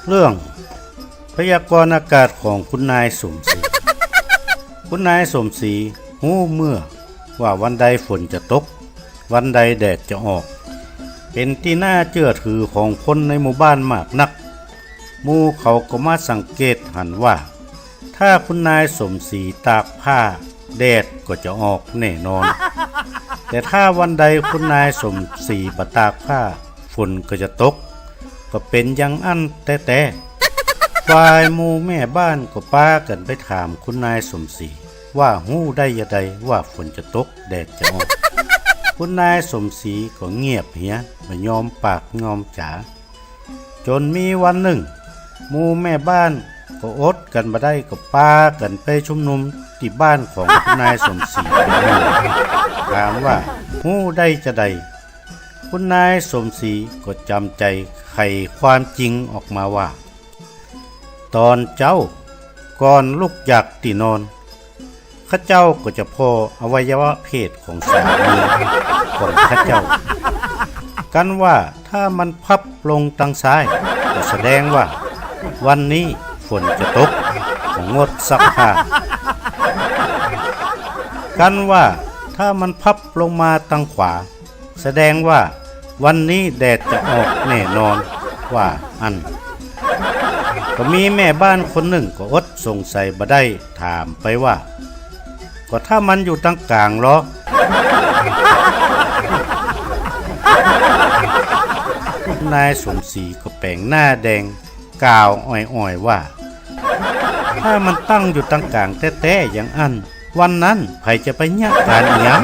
เรื่องพยากรณ์อากาศของคุณนายสมศรีคุณนายสมศรีรู้เมื่อว่าวันใดฝนจะตกวันใดแดดจะออกเป็นที่น่าเชื่อถือของคนในหมู่บ้านมากนักหมู่เขาก็มาสังเกตหันว่าถ้าคุณนายสมศรีตากผ้าแดดก็จะออกแน่นอนแต่ถ้าวันใดคุณนายสมศรีบ่ตากผ้าฝนก็จะตกก็เป็นอย่างอันแต่ฝ่ายหมู่แม่บ้านก็ป้ากันไปถามคุณนายสมศรีว่าฮู้ได้ยะใดว่าฝนจะตกแดดจะออกคุณนายสมศรีก็เงียบเหียไม่ยอมปากยอมจ๋าจนมีวันหนึ่งหมู่แม่บ้านก็อดกันบ่ได้ก็ป้ากันไปชุมนุมที่บ้านของคุณนายสมศรีถามว่าฮู้ได้จะใดคุณนายสมศรีก็จำใจไขความจริงออกมาว่าตอนเจ้าก่อนลุกจากที่นอนข้าเจ้าก็จะพออวัยวะเพศของสามีของข้าเจ้ากันว่าถ้ามันพับลงทางซ้ายก็แสดงว่าวันนี้ฝนจะตกก็งดซักผ้ากันว่าถ้ามันพับลงมาทางขวาแสดงว่าวันนี้แดดจะออกแน่นอนว่าอันก็มีแม่บ้านคนหนึ่งก็อดสงสัยบ่ได้ถามไปว่าก็ถ้ามันอยู่ตรงกลางหรอนายสมศรีก็แปลงหน้าแดงกล่าวอ่อยๆว่าถ้ามันตั้งอยู่ตรงกลางแท้ๆอย่างอันวันนั้นใครจะไปยะการหยัง